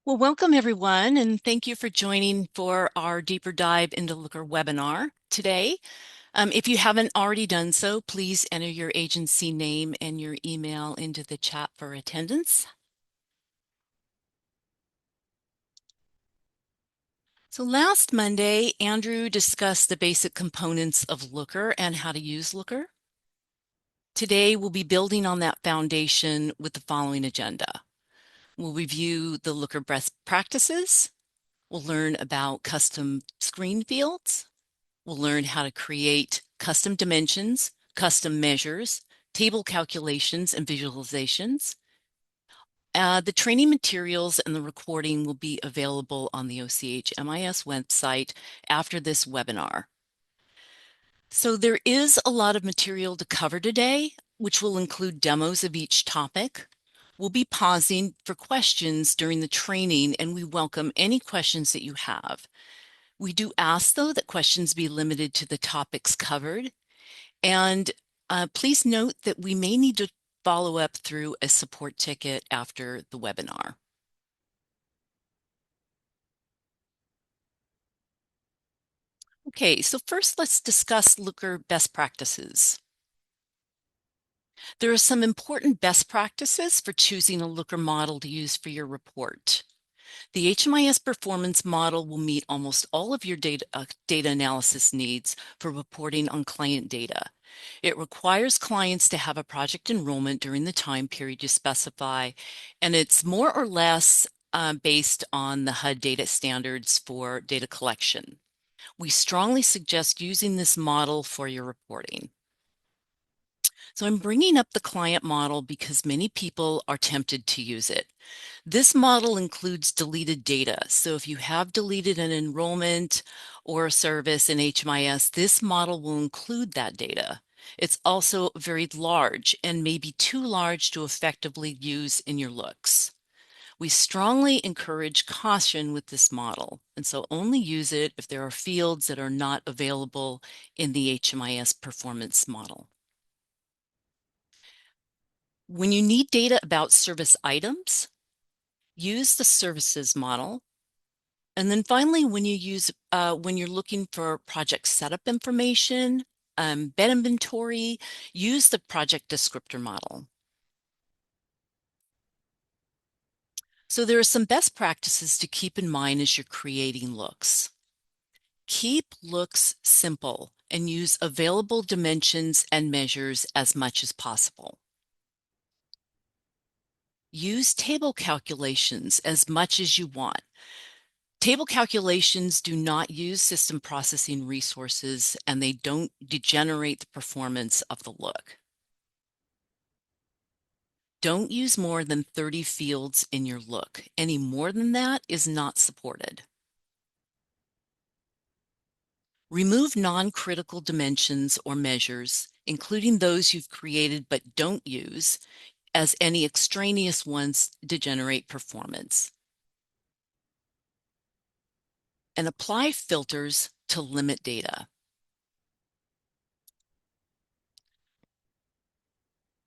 Well, welcome everyone, and thank you for joining for our deeper dive into Looker webinar today. If you haven't already done so, please enter your agency name and your email into the chat for attendance. So last Monday, Andrew discussed the basic components of Looker and how to use Looker. Today, we'll be building on that foundation with the following agenda. We'll review the Looker best practices. We'll learn about custom screen fields. We'll learn how to create custom dimensions, custom measures, table calculations, and visualizations. The training materials and the recording will be available on the OCH MIS website after this webinar. So there is a lot of material to cover today, which will include demos of each topic. We'll be pausing for questions during the training, and we welcome any questions that you have. We do ask, though, that questions be limited to the topics covered. And please note that we may need to follow up through a support ticket after the webinar. Okay, so first let's discuss Looker best practices. There are some important best practices for choosing a Looker model to use for your report. The HMIS performance model will meet almost all of your data analysis needs for reporting on client data. It requires clients to have a project enrollment during the time period you specify, and it's more or less based on the HUD data standards for data collection. We strongly suggest using this model for your reporting. So I'm bringing up the client model because many people are tempted to use it. This model includes deleted data. So if you have deleted an enrollment or a service in HMIS, this model will include that data. It's also very large and may be too large to effectively use in your looks. We strongly encourage caution with this model, and so only use it if there are fields that are not available in the HMIS performance model. When you need data about service items, use the services model. And then finally, when you're looking for project setup information, bed inventory, use the project descriptor model. So there are some best practices to keep in mind as you're creating looks. Keep looks simple and use available dimensions and measures as much as possible. Use table calculations as much as you want. Table calculations do not use system processing resources, and they don't degenerate the performance of the look. Don't use more than 30 fields in your look. Any more than that is not supported. Remove non-critical dimensions or measures, including those you've created but don't use, as any extraneous ones degenerate performance. And apply filters to limit data.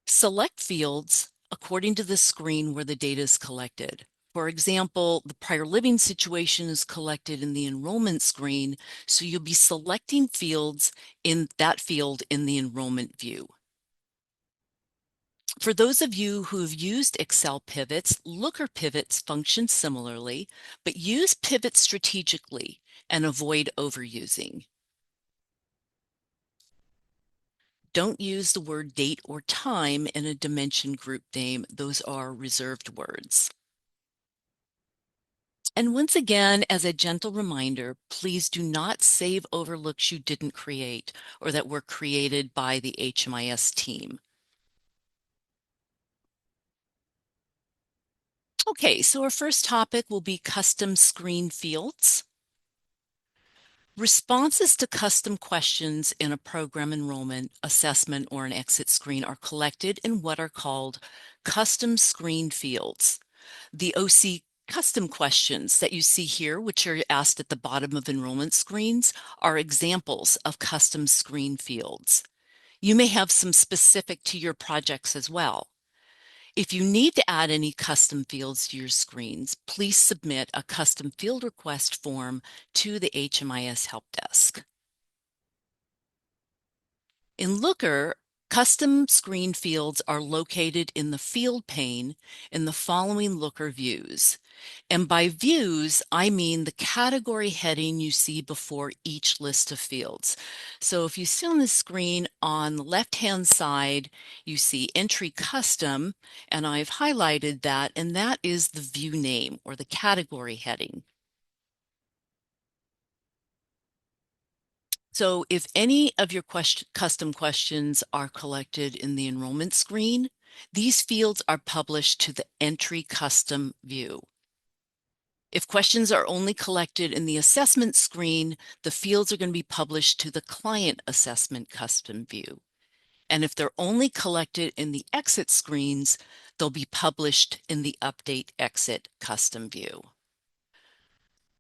Select fields according to the screen where the data is collected. For example, the prior living situation is collected in the enrollment screen, so you'll be selecting fields in that field in the enrollment view. For those of you who have used Excel pivots, Looker pivots function similarly, but use pivots strategically and avoid overusing. Don't use the word date or time in a dimension group name. Those are reserved words. And once again, as a gentle reminder, please do not save overlooks you didn't create or that were created by the HMIS team. Okay, so our first topic will be custom screen fields. Responses to custom questions in a program enrollment, assessment, or an exit screen are collected in what are called custom screen fields. The OC custom questions that you see here, which are asked at the bottom of enrollment screens, are examples of custom screen fields. You may have some specific to your projects as well. If you need to add any custom fields to your screens, please submit a custom field request form to the HMIS Help Desk. In Looker, custom screen fields are located in the field pane in the following Looker views. And by views, I mean the category heading you see before each list of fields. So if you see on the screen on the left-hand side, you see Entry Custom, and I've highlighted that, and that is the view name or the category heading. So if any of your custom questions are collected in the enrollment screen, these fields are published to the Entry Custom view. If questions are only collected in the assessment screen, the fields are going to be published to the Client Assessment Custom view. And if they're only collected in the exit screens, they'll be published in the Update Exit Custom view.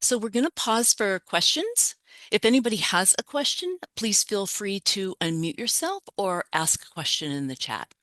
So we're going to pause for questions. If anybody has a question, please feel free to unmute yourself or ask a question in the chat.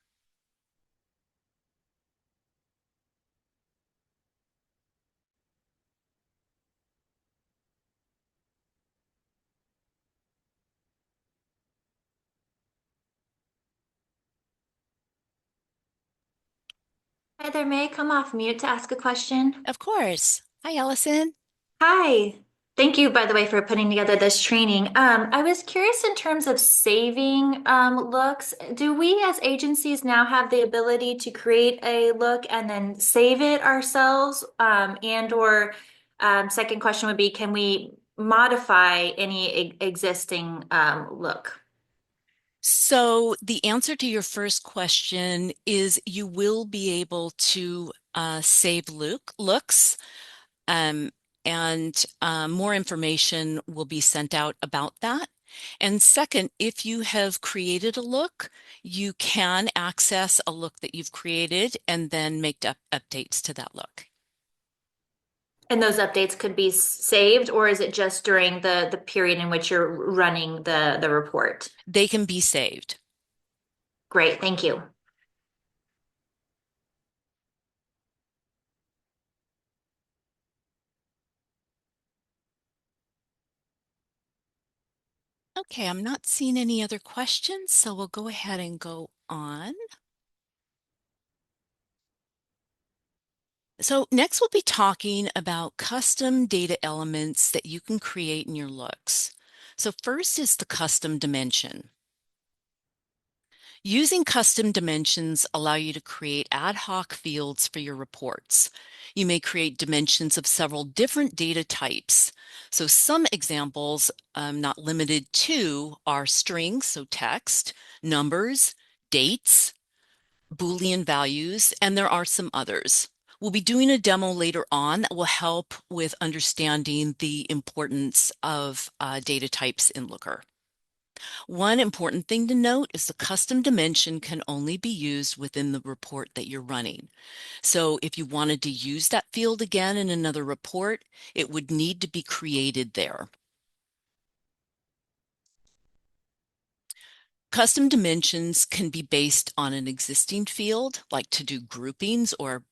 Hi there, may I come off mute to ask a question? Of course. Hi, Allison. Hi. Thank you, by the way, for putting together this training. I was curious in terms of saving looks. Do we as agencies now have the ability to create a look and then save it ourselves? And or second question would be, can we modify any existing look? So the answer to your first question is you will be able to save looks, um, and more information will be sent out about that. And second, if you have created a look, you can access a look that you've created and then make updates to that look. And those updates could be saved, or is it just during the period in which you're running the report? They can be saved. Great, thank you. Okay, I'm not seeing any other questions, so we'll go ahead and go on. So next we'll be talking about custom data elements that you can create in your looks. So first is the custom dimension. Using custom dimensions allow you to create ad hoc fields for your reports. You may create dimensions of several different data types. So some examples, not limited to, are strings, so text, numbers, dates, Boolean values, and there are some others. We'll be doing a demo later on that will help with understanding the importance of data types in Looker. One important thing to note is the custom dimension can only be used within the report that you're running. So if you wanted to use that field again in another report, it would need to be created there. Custom dimensions can be based on an existing field, like to do groupings or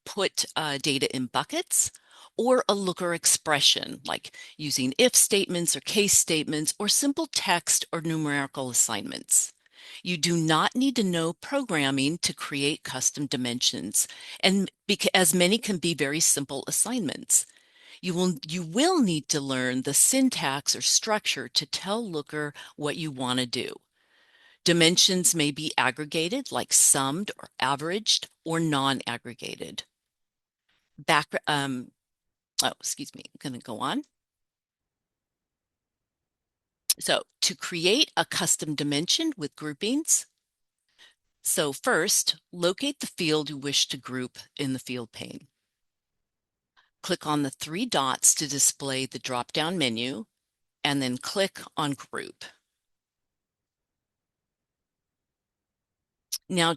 put data in buckets, or a looker expression, like using if statements or case statements, or simple text or numerical assignments. You do not need to know programming to create custom dimensions, and as many can be very simple assignments. You will need to learn the syntax or structure to tell Looker what you want to do. Dimensions may be aggregated, like summed or averaged, or non-aggregated. Excuse me, I'm going to go on. So to create a custom dimension with groupings, so first, locate the field you wish to group in the field pane. Click on the three dots to display the drop-down menu, and then click on Group. Now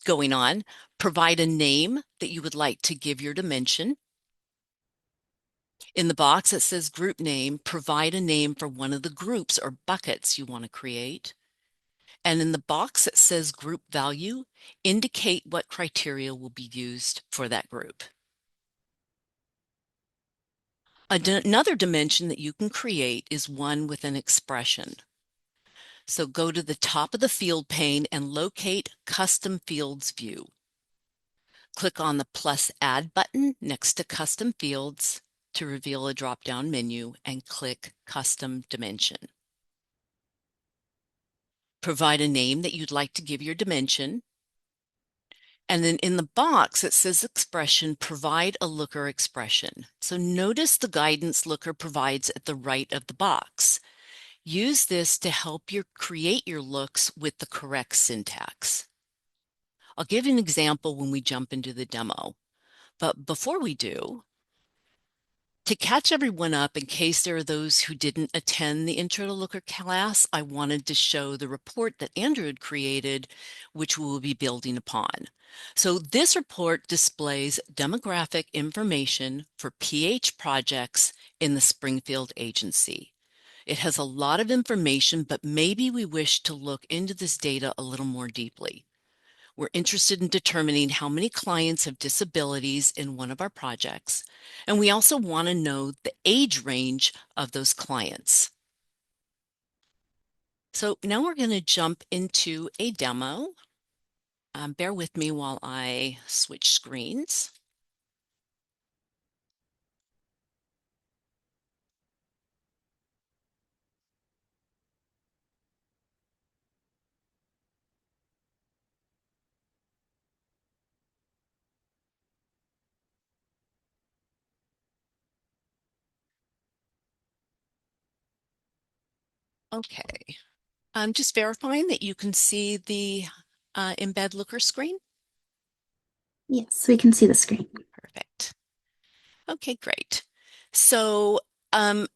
going on, provide a name that you would like to give your dimension. In the box that says group name, provide a name for one of the groups or buckets you want to create. And in the box that says group value, indicate what criteria will be used for that group. Another dimension that you can create is one with an expression. So go to the top of the field pane and locate Custom Fields view. Click on the plus Add button next to Custom Fields to reveal a drop-down menu and click Custom Dimension. Provide a name that you'd like to give your dimension. And then in the box, it says expression, provide a looker expression. So notice the guidance Looker provides at the right of the box. Use this to help you create your looks with the correct syntax. I'll give you an example when we jump into the demo. But before we do, to catch everyone up in case there are those who didn't attend the Intro to Looker class, I wanted to show the report that Andrew had created, which we will be building upon. So this report displays demographic information for PH projects in the Springfield agency. It has a lot of information, but maybe we wish to look into this data a little more deeply. We're interested in determining how many clients have disabilities in one of our projects, and we also want to know the age range of those clients. So now we're going to jump into a demo. Bear with me while I switch screens. Okay, I'm just verifying that you can see the embed looker screen. Yes, we can see the screen. Perfect. Okay, great. So I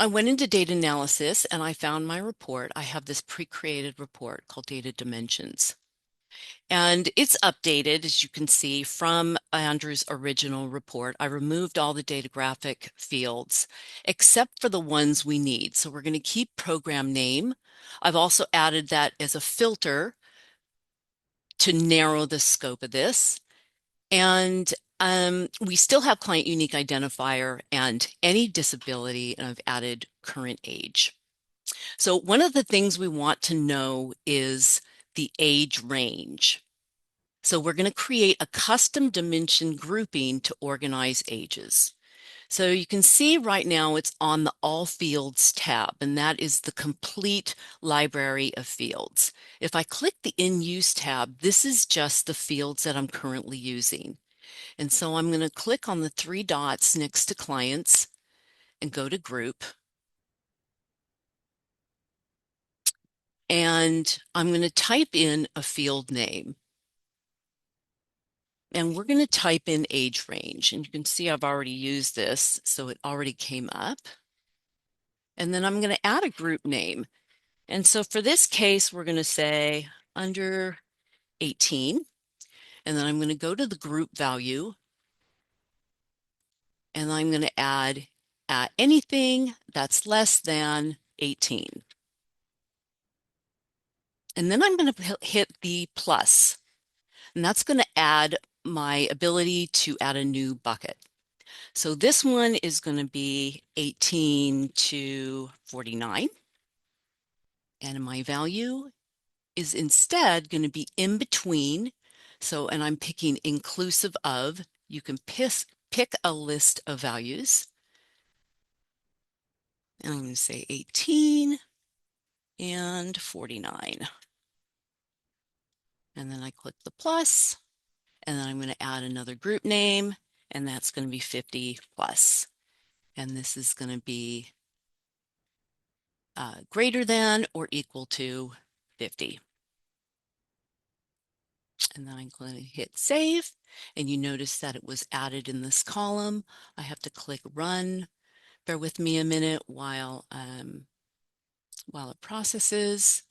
went into data analysis and I found my report. I have this pre-created report called Data Dimensions. And it's updated, as you can see, from Andrew's original report. I removed all the data graphic fields, except for the ones we need. So we're going to keep program name. I've also added that as a filter to narrow the scope of this. And we still have client unique identifier and any disability, and I've added current age. So one of the things we want to know is the age range. So we're going to create a custom dimension grouping to organize ages. So you can see right now it's on the All Fields tab, and that is the complete library of fields. If I click the In Use tab, this is just the fields that I'm currently using. And so I'm going to click on the three dots next to Clients and go to Group. And I'm going to type in a field name. And we're going to type in age range. And you can see I've already used this, so it already came up. And then I'm going to add a group name. And so for this case, we're going to say under 18. And then I'm going to go to the group value. And I'm going to add anything that's less than 18. And then I'm going to hit the plus. And that's going to add my ability to add a new bucket. So this one is going to be 18 to 49. And my value is instead going to be in between. So, and I'm picking inclusive of. You can pick a list of values. And I'm going to say 18 and 49. And then I click the plus, and then I'm going to add another group name, and that's going to be 50 plus. And this is going to be greater than or equal to 50. And then I'm going to hit save, and you notice that it was added in this column. I have to click run. Bear with me a minute while it processes.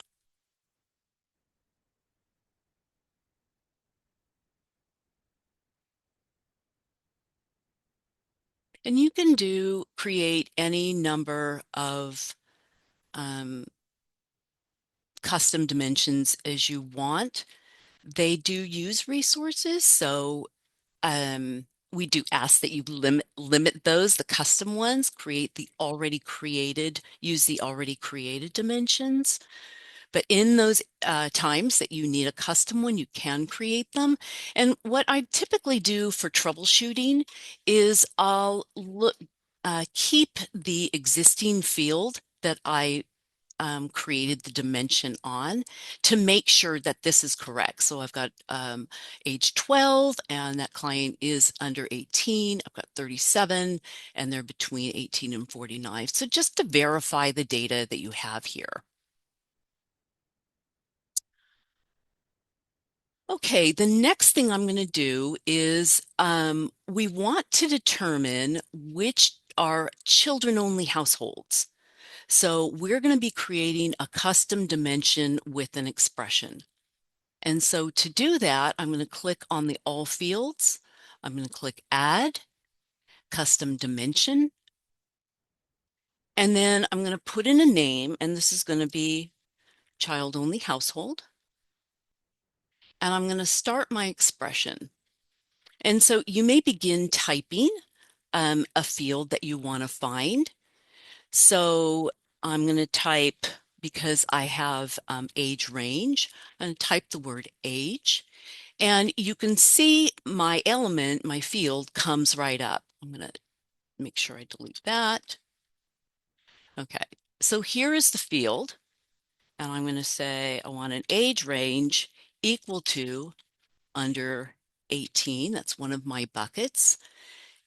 And you can create any number of custom dimensions as you want. They do use resources, so we do ask that you limit those, the custom ones, use the already created dimensions. But in those times that you need a custom one, you can create them. And what I typically do for troubleshooting is keep the existing field that I created the dimension on to make sure that this is correct. So I've got age 12 and that client is under 18. I've got 37 and they're between 18 and 49. So just to verify the data that you have here. Okay, the next thing I'm going to do is we want to determine which are children-only households. So we're going to be creating a custom dimension with an expression. And so to do that, I'm going to click on the All Fields. I'm going to click Add, Custom Dimension. And then I'm going to put in a name, and this is going to be child-only household. And I'm going to start my expression. And so you may begin typing a field that you want to find. So I'm going to type, because I have age range, I'm going to type the word age. And you can see my element, my field, comes right up. I'm going to make sure I delete that. Okay, so here is the field. And I'm going to say I want an age range equal to under 18. That's one of my buckets.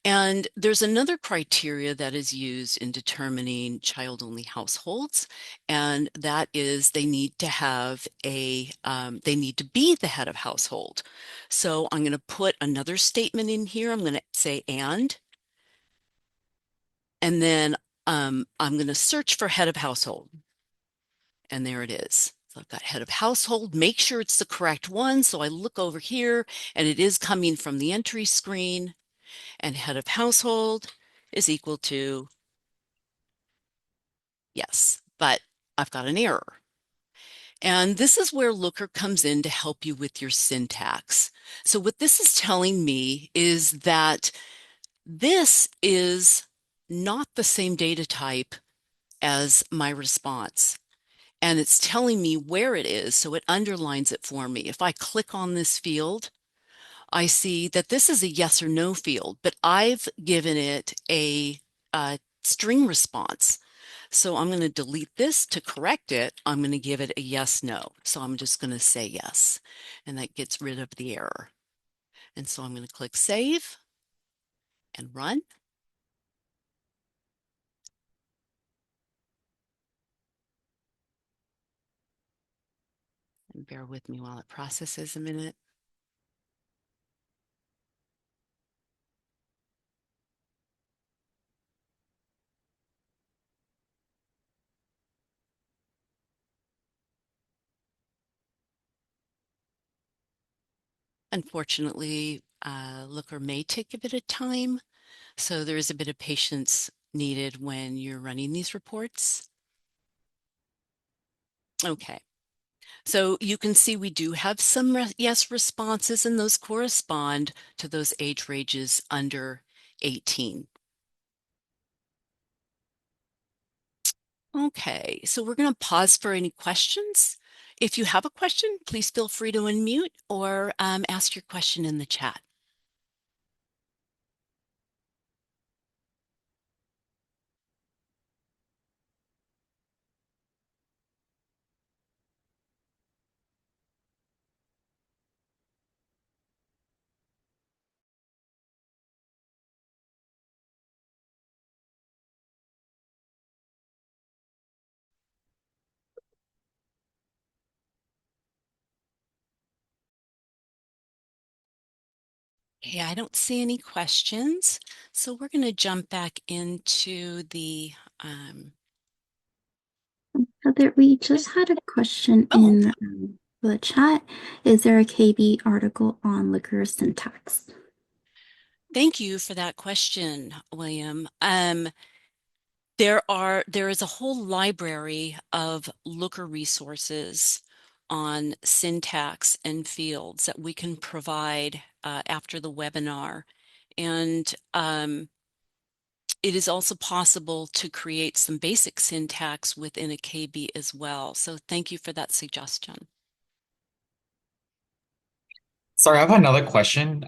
And there's another criteria that is used in determining child-only households, and that is they need to be the head of household. So I'm going to put another statement in here. I'm going to say and then I'm going to search for head of household. And there it is. So I've got head of household. Make sure it's the correct one. So I look over here and it is coming from the entry screen. And head of household is equal to yes, but I've got an error. And this is where Looker comes in to help you with your syntax. So what this is telling me is that this is not the same data type as my response. And it's telling me where it is, so it underlines it for me. If I click on this field, I see that this is a yes or no field, but I've given it a string response. So I'm going to delete this to correct it. I'm going to give it a yes, no. So I'm just going to say yes, and that gets rid of the error. And so I'm going to click save and run. And bear with me while it processes a minute. Unfortunately, Looker may take a bit of time, so there is a bit of patience needed when you're running these reports. Okay, so you can see we do have some yes responses, and those correspond to those age ranges under 18. Okay, so we're going to pause for any questions. If you have a question, please feel free to unmute or ask your question in the chat. Okay, I don't see any questions, so we're going to jump back into the Heather, we just had a question oh, in the chat. Is there a KB article on Looker syntax? thank you for that question, William. There is a whole library of Looker resources on syntax and fields that we can provide after the webinar. And it is also possible to create some basic syntax within a KB as well. So thank you for that suggestion. Sorry, I have another question.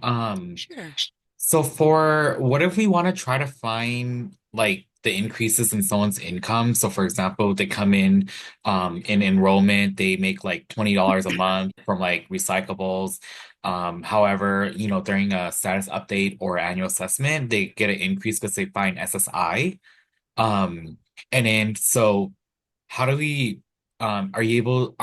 Sure. So for what if we want to try to find like the increases in someone's income? So for example, they come in enrollment, they make like $20 a month from like recyclables. However, during a status update or annual assessment, they get an increase because they find SSI. Um, and then so how do we are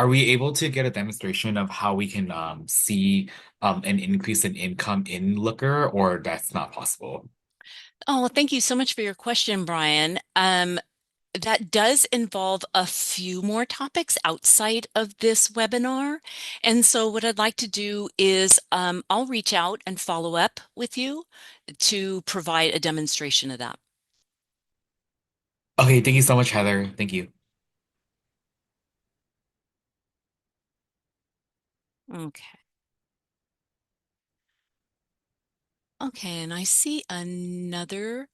we able to get a demonstration of how we can see an increase in income in Looker, or that's not possible? Oh, well, thank you so much for your question, Brian. That does involve a few more topics outside of this webinar. And so what I'd like to do is I'll reach out and follow up with you to provide a demonstration of that. Okay, thank you so much, Heather. Thank you. Okay. Okay, and I see another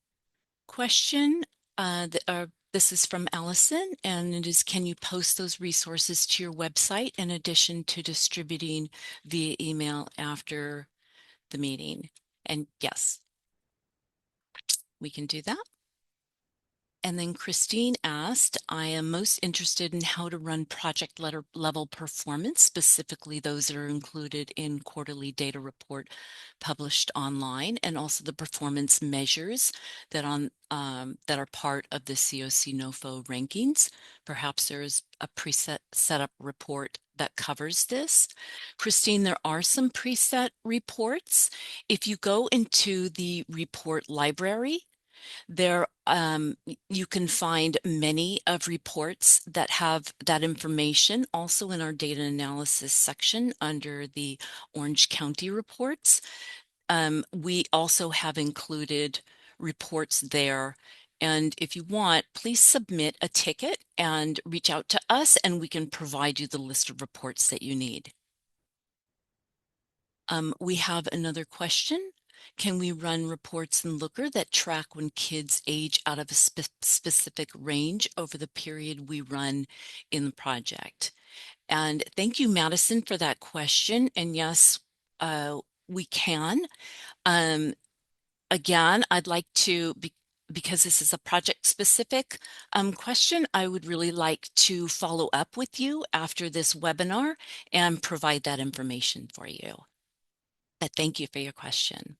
question. This is from Allison, and it is, can you post those resources to your website in addition to distributing via email after the meeting? And yes, we can do that. And then Christine asked, I am most interested in how to run project level performance, specifically those that are included in quarterly data report published online, and also the performance measures that that are part of the COC NOFO rankings. Perhaps there's a preset setup report that covers this. Christine, there are some preset reports. If you go into the report library, there, you can find many of reports that have that information also in our data analysis section under the Orange County reports. We also have included reports there. And if you want, please submit a ticket and reach out to us, and we can provide you the list of reports that you need. We have another question. Can we run reports in Looker that track when kids age out of a specific range over the period we run in the project? And thank you, Madison, for that question. And yes, we can. Again, I'd like to, because this is a project specific question, I would really like to follow up with you after this webinar and provide that information for you. But thank you for your question.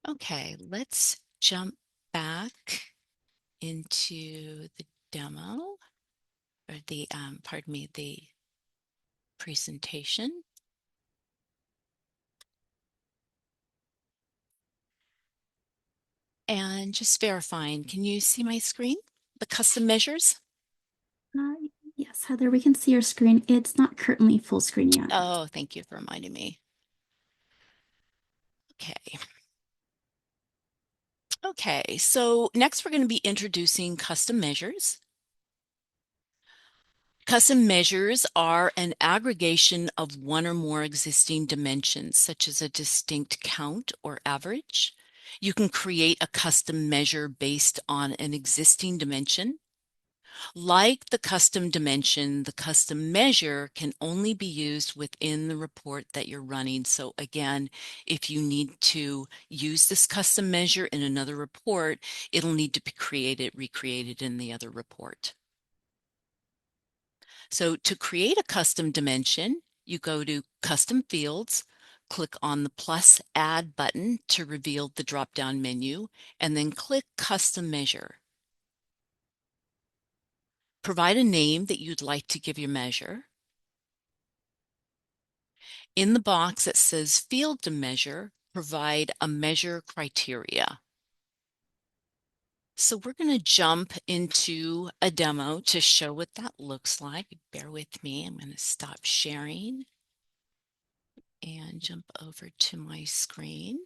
Okay, let's jump back into the demo or the, pardon me, the presentation. And just verifying, can you see my screen? The custom measures? Uh, yes, Heather, we can see your screen. It's not currently full screen yet. Oh, thank you for reminding me. Okay. Okay, so next we're going to be introducing custom measures. Custom measures are an aggregation of one or more existing dimensions, such as a distinct count or average. You can create a custom measure based on an existing dimension. Like the custom dimension, the custom measure can only be used within the report that you're running. So again, if you need to use this custom measure in another report, it'll need to be recreated in the other report. So to create a custom dimension, you go to Custom Fields, click on the plus Add button to reveal the drop-down menu, and then click Custom Measure. Provide a name that you'd like to give your measure. In the box that says Field to Measure, provide a measure criteria. So we're going to jump into a demo to show what that looks like. Bear with me. I'm going to stop sharing and jump over to my screen.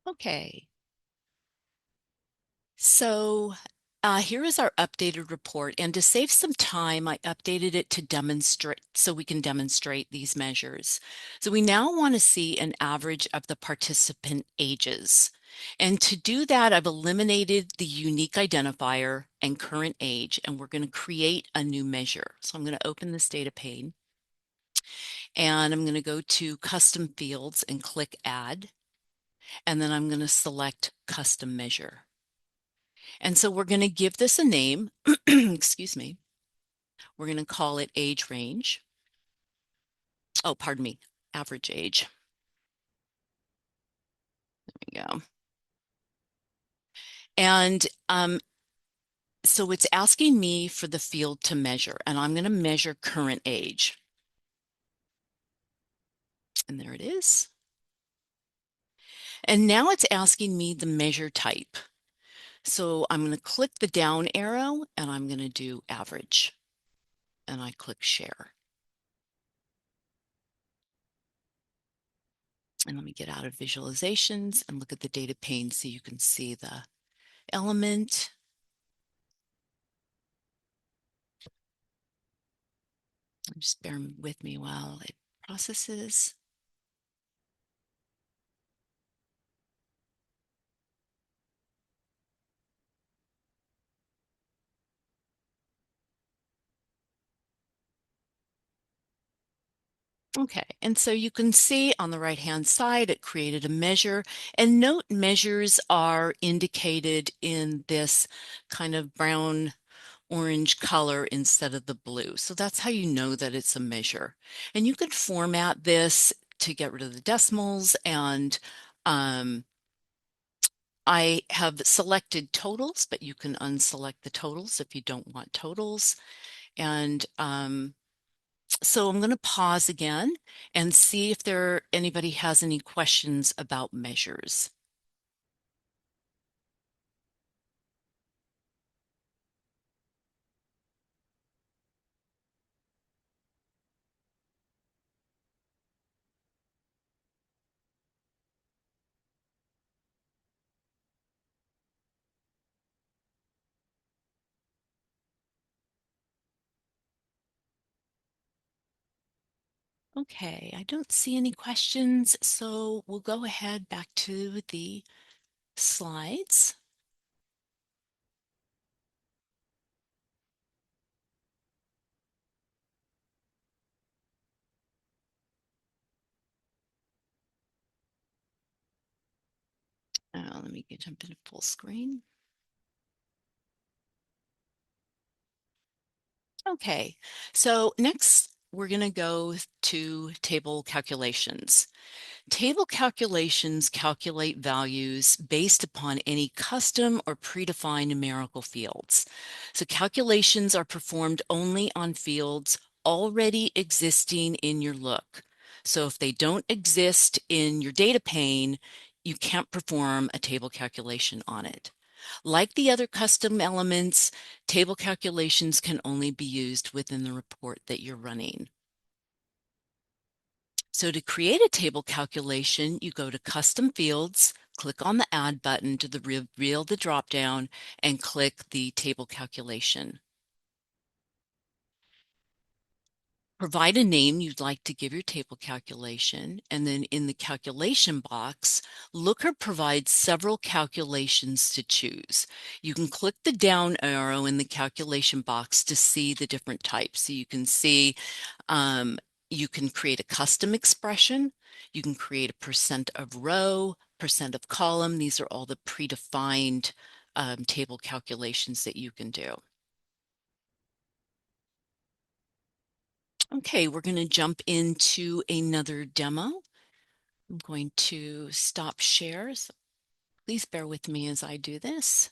Okay. So here is our updated report. And to save some time, I updated it to demonstrate so we can demonstrate these measures. So we now want to see an average of the participant ages. And to do that, I've eliminated the unique identifier and current age, and we're going to create a new measure. So I'm going to open this data pane, and I'm going to go to custom fields and click add. And then I'm going to select custom measure. And so we're going to give this a name. Excuse me. We're going to call it age range. Oh, pardon me, average age. There we go. And so it's asking me for the field to measure, and I'm going to measure current age. And there it is. And now it's asking me the measure type. So I'm going to click the down arrow and I'm going to do average. And I click share. And let me get out of visualizations and look at the data pane so you can see the element. Just bear with me while it processes. Okay, and so you can see on the right-hand side, it created a measure, and note measures are indicated in this kind of brown orange color instead of the blue. So that's how you know that it's a measure. And you can format this to get rid of the decimals, and I have selected totals, but you can unselect the totals if you don't want totals. And so I'm going to pause again and see if anybody has any questions about measures. Okay, I don't see any questions, so we'll go ahead back to the slides. Let me jump into full screen. Okay, so next we're going to go to table calculations. Table calculations calculate values based upon any custom or predefined numerical fields. So calculations are performed only on fields already existing in your look. So if they don't exist in your data pane, you can't perform a table calculation on it. Like the other custom elements, table calculations can only be used within the report that you're running. So to create a table calculation, you go to Custom Fields, click on the Add button to reveal the dropdown, and click the table calculation. Provide a name you'd like to give your table calculation, and then in the calculation box, Looker provides several calculations to choose. You can click the down arrow in the calculation box to see the different types. So you can see you can create a custom expression, you can create a percent of row, percent of column. These are all the predefined table calculations that you can do. Okay, we're going to jump into another demo. I'm going to stop shares. Please bear with me as I do this.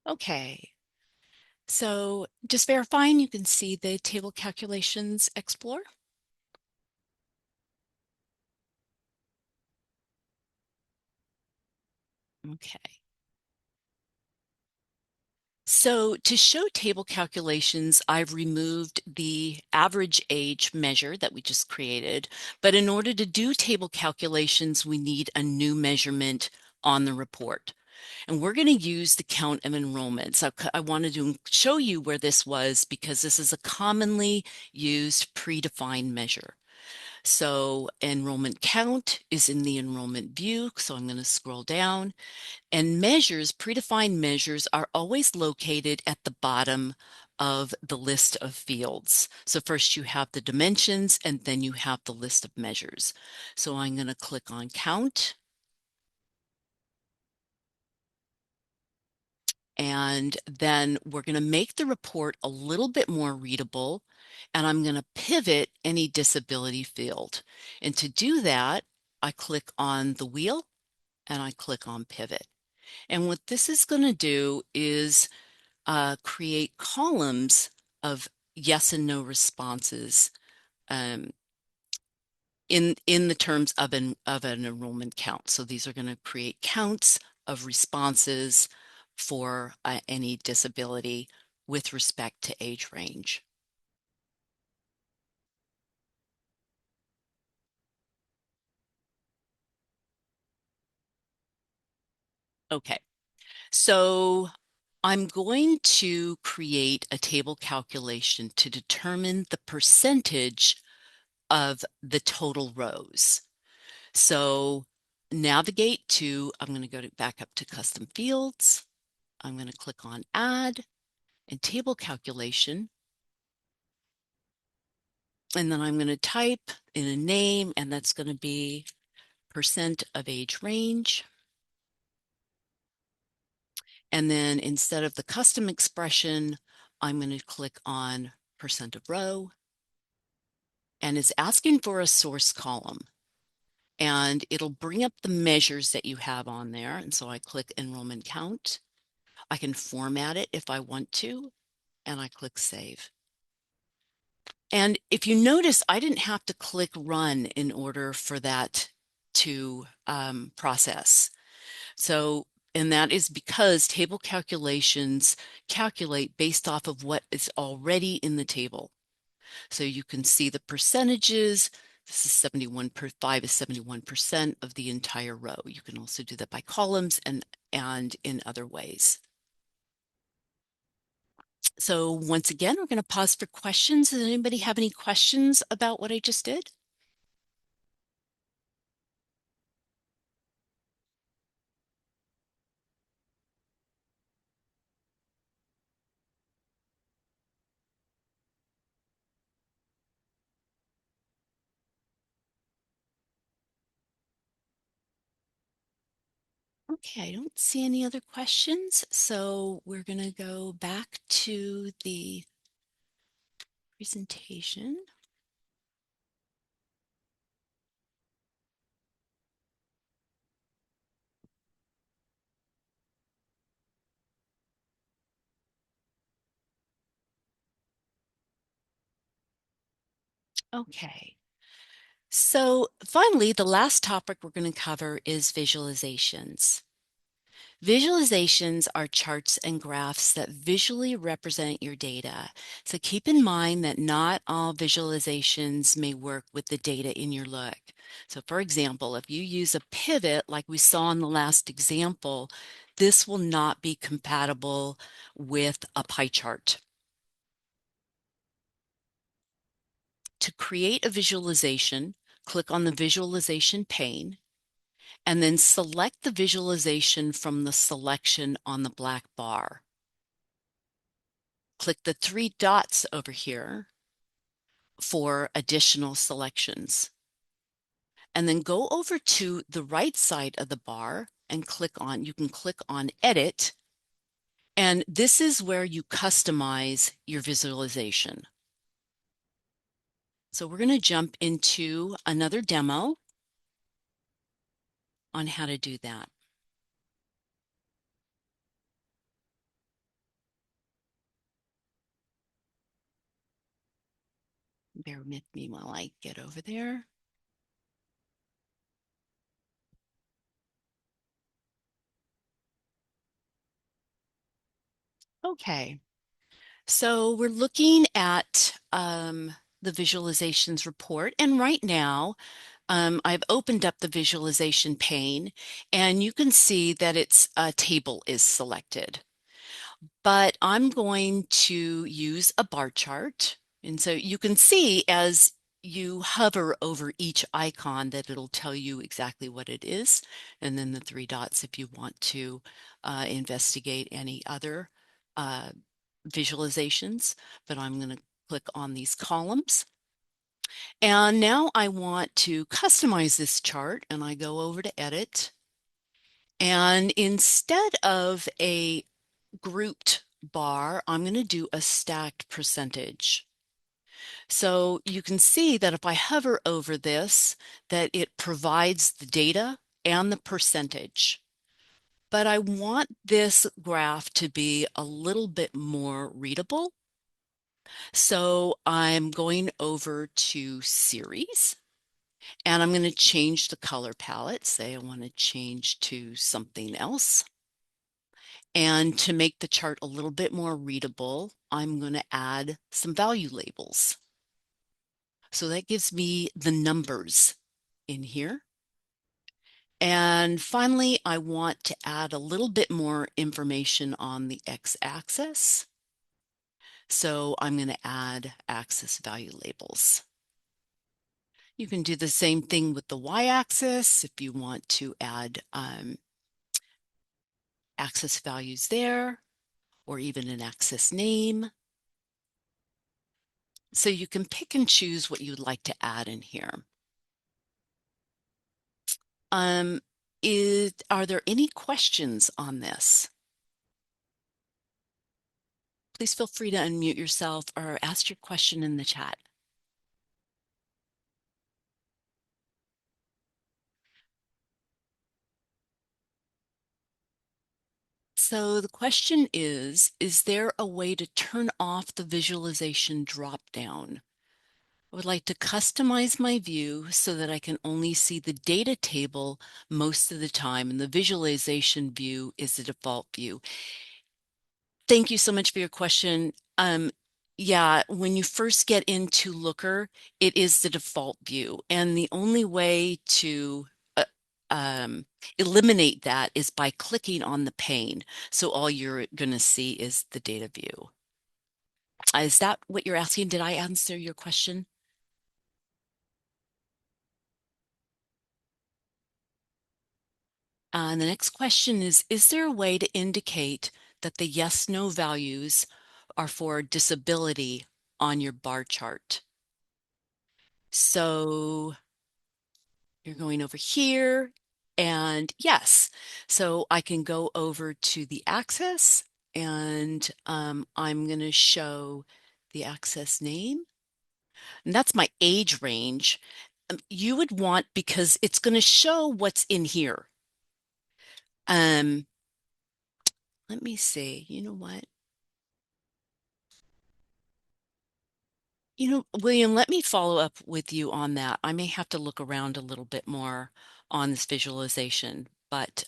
Okay, so just verifying you can see the table calculations Explorer. Okay. So to show table calculations, I've removed the average age measure that we just created. But in order to do table calculations, we need a new measurement on the report. And we're going to use the count of enrollments. I wanted to show you where this was because this is a commonly used predefined measure. So enrollment count is in the enrollment view. So I'm going to scroll down. And measures, predefined measures, are always located at the bottom of the list of fields. So first you have the dimensions and then you have the list of measures. So I'm going to click on count. And then we're going to make the report a little bit more readable. And I'm going to pivot any disability field. And to do that, I click on the wheel and I click on pivot. And what this is going to do is create columns of yes and no responses um, in the terms of an enrollment count. So these are going to create counts of responses for any disability with respect to age range. Okay, so I'm going to create a table calculation to determine the percentage of the total rows. So navigate to, I'm going to go back up to custom fields. I'm going to click on add and table calculation. And then I'm going to type in a name, and that's going to be percent of age range. And then instead of the custom expression, I'm going to click on percent of row. And it's asking for a source column. And it'll bring up the measures that you have on there. And so I click enrollment count. I can format it if I want to, and I click save. And if you notice, I didn't have to click run in order for that to process. So, and that is because table calculations calculate based off of what is already in the table. So you can see the percentages. This is 5 is 71% of the entire row. You can also do that by columns and in other ways. So once again, we're going to pause for questions. Does anybody have any questions about what I just did? Okay, I don't see any other questions. So we're going to go back to the presentation. Okay. So finally, the last topic we're going to cover is visualizations. Visualizations are charts and graphs that visually represent your data. So keep in mind that not all visualizations may work with the data in your look. So for example, if you use a pivot like we saw in the last example, this will not be compatible with a pie chart. To create a visualization, click on the visualization pane and then select the visualization from the selection on the black bar. Click the three dots over here for additional selections. And then go over to the right side of the bar and you can click on Edit. And this is where you customize your visualization. So we're going to jump into another demo on how to do that. Bear with me while I get over there. Okay, so we're looking at the visualizations report, and right now I've opened up the visualization pane, and you can see that its table is selected. But I'm going to use a bar chart, and so you can see as you hover over each icon that it'll tell you exactly what it is, and then the three dots if you want to investigate any other uh, visualizations. But I'm going to click on these columns. And now I want to customize this chart, and I go over to Edit. And instead of a grouped bar, I'm going to do a stacked percentage. So you can see that if I hover over this, that it provides the data and the percentage. But I want this graph to be a little bit more readable. So I'm going over to Series, and I'm going to change the color palette. Say I want to change to something else. And to make the chart a little bit more readable, I'm going to add some value labels. So that gives me the numbers in here. And finally, I want to add a little bit more information on the x-axis. So I'm going to add axis value labels. You can do the same thing with the y-axis if you want to add axis values there, or even an axis name. So you can pick and choose what you'd like to add in here. Are there any questions on this? Please feel free to unmute yourself or ask your question in the chat. So the question is there a way to turn off the visualization dropdown? I would like to customize my view so that I can only see the data table most of the time, and the visualization view is the default view. Thank you so much for your question. Yeah, when you first get into Looker, it is the default view, and the only way to eliminate that is by clicking on the pane. So all you're going to see is the data view. Is that what you're asking? Did I answer your question? And the next question is there a way to indicate that the yes/no values are for disability on your bar chart? So you're going over here, and yes, so I can go over to the axis, and I'm going to show the axis name, and that's my age range. You would want, because it's going to show what's in here. Let me see. You know what? William, let me follow up with you on that. I may have to look around a little bit more on this visualization, but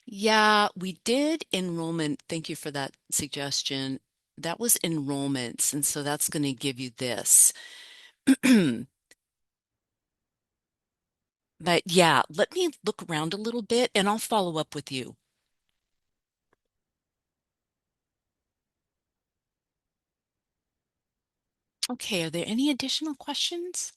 yeah, we did enrollment. Thank you for that suggestion. That was enrollments, and so that's going to give you this. But yeah, let me look around a little bit and I'll follow up with you. Okay, are there any additional questions?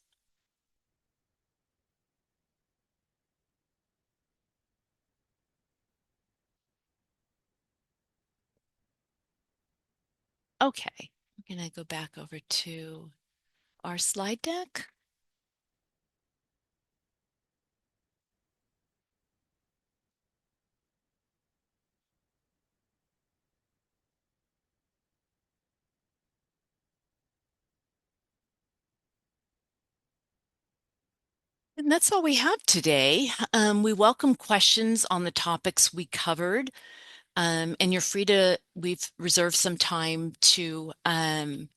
Okay, I'm going to go back over to our slide deck. And that's all we have today. We welcome questions on the topics we covered. And you're free to, we've reserved some time to go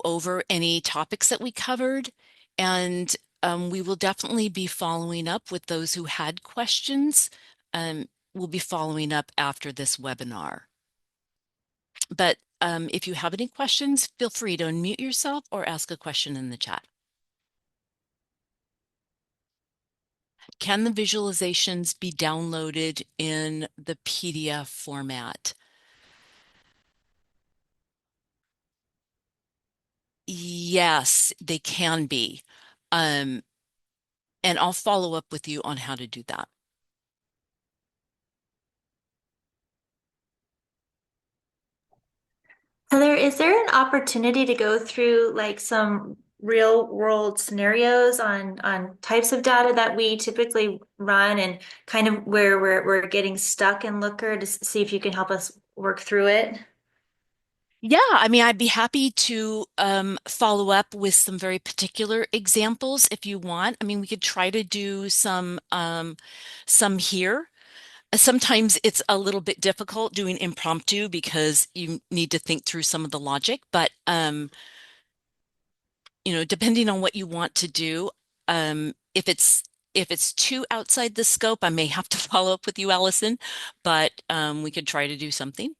over any topics that we covered. And we will definitely be following up with those who had questions. will be following up after this webinar. But if you have any questions, feel free to unmute yourself or ask a question in the chat. Can the visualizations be downloaded in the PDF format? Yes, they can be. And I'll follow up with you on how to do that. Heather, is there an opportunity to go through like some real world scenarios on types of data that we typically run and kind of where we're getting stuck in Looker to see if you can help us work through it? Yeah, I mean, I'd be happy to follow up with some very particular examples if you want. I mean, we could try to do some here. Sometimes it's a little bit difficult doing impromptu because you need to think through some of the logic, but depending on what you want to do, if it's too outside the scope, I may have to follow up with you, Allison, but we could try to do something.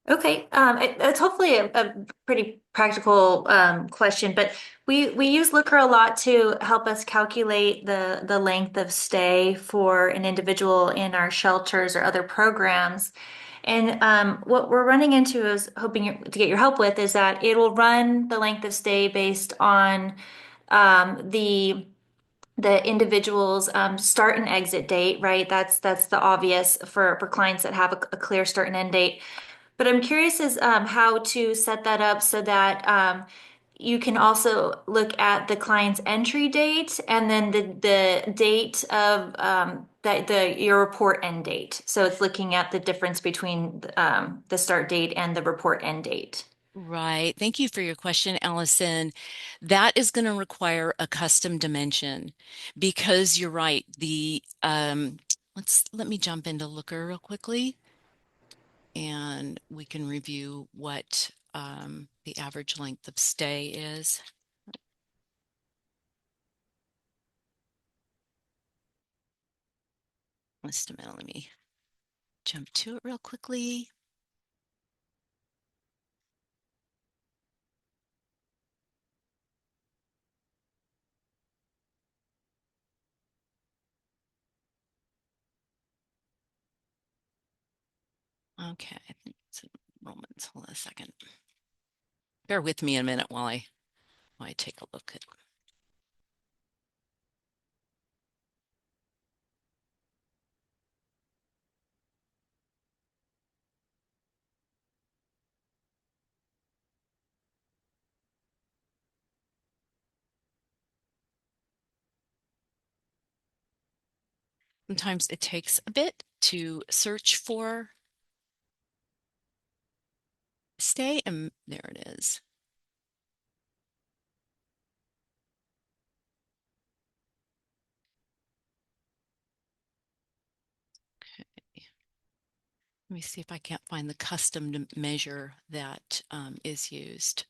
Okay, it's hopefully a pretty practical question, but we use Looker a lot to help us calculate the length of stay for an individual in our shelters or other programs. And what we're running into is hoping to get your help with is that it will run the length of stay based on the individual's start and exit date, right? That's the obvious for clients that have a clear start and end date. But I'm curious as how to set that up so that you can also look at the client's entry date and then the date of your report end date. So it's looking at the difference between the start date and the report end date. Right. Thank you for your question, Allison. That is going to require a custom dimension because you're right. Let me jump into Looker real quickly and we can review what the average length of stay is. Just a minute, let me jump to it real quickly. Okay, I think it's enrollments. Hold on a second. Bear with me a minute while I take a look at. Sometimes it takes a bit to search for stay, and there it is. Let me see if I can't find the custom measure that is used.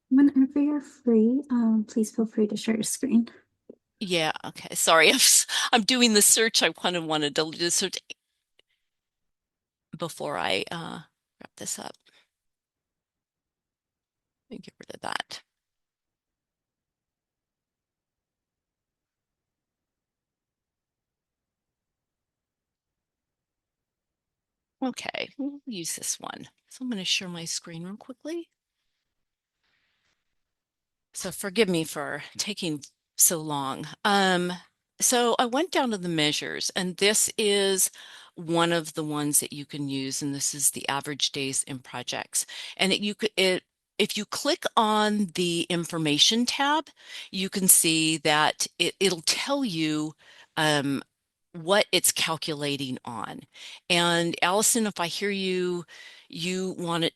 Whenever you're free, please feel free to share your screen. Yeah, okay. Sorry, I'm doing the search. I kind of wanted to do search before I wrap this up. Let me get rid of that. Okay, we'll use this one. So I'm going to share my screen real quickly. So forgive me for taking so long. So I went down to the measures, and this is one of the ones that you can use, and this is the average days in projects. And if you click on the information tab, you can see that it'll tell you what it's calculating on. And Allison, if I hear you, you want it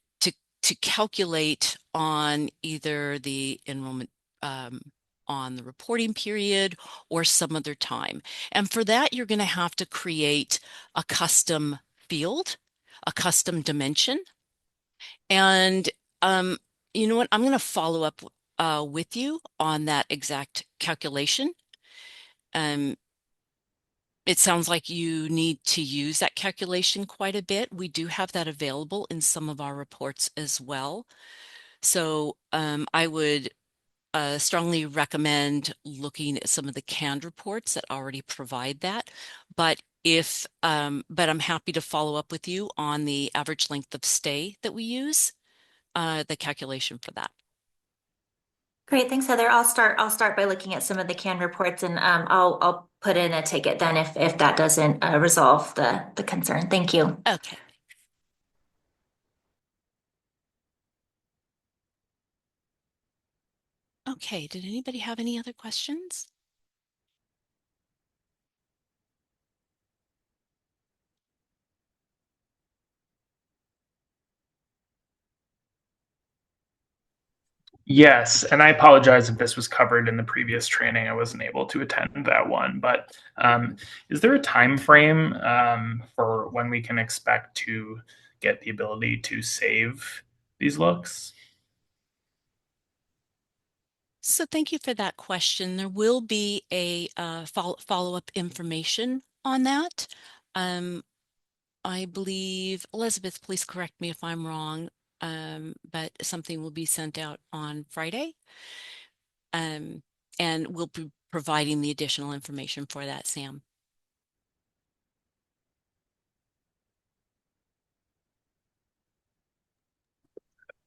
to calculate on either the enrollment on the reporting period or some other time. And for that, you're going to have to create a custom field, a custom dimension. And you know what? I'm going to follow up with you on that exact calculation it sounds like you need to use that calculation quite a bit. We do have that available in some of our reports as well. So I would strongly recommend looking at some of the canned reports that already provide that. But but I'm happy to follow up with you on the average length of stay that we use, the calculation for that. Great, thanks, Heather. I'll start by looking at some of the canned reports, and I'll put in a ticket then if that doesn't resolve the concern. Thank you. Okay. Okay, did anybody have any other questions? Yes, and I apologize if this was covered in the previous training. I wasn't able to attend that one, but is there a time frame for when we can expect to get the ability to save these looks? So thank you for that question. There will be a follow-up information on that. I believe, Elizabeth, please correct me if I'm wrong, but something will be sent out on Friday. And we'll be providing the additional information for that, Sam.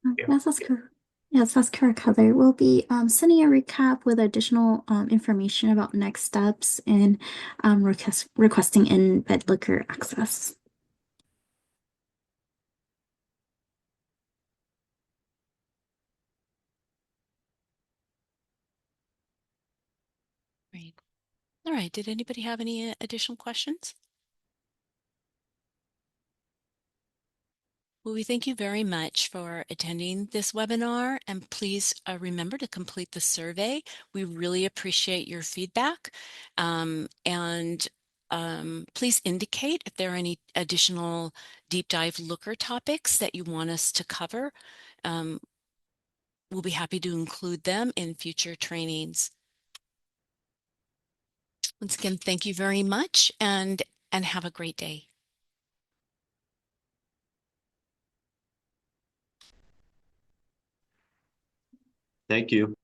Yeah. Yes, that's correct. Yes, that's correct, Heather. We'll be sending a recap with additional information about next steps and requesting in-bed liquor access. Great. All right. Did anybody have any additional questions? Well, we thank you very much for attending this webinar, and please remember to complete the survey. We really appreciate your feedback, and please indicate if there are any additional deep dive looker topics that you want us to cover. We'll be happy to include them in future trainings. Once again, thank you very much, and have a great day. Thank you.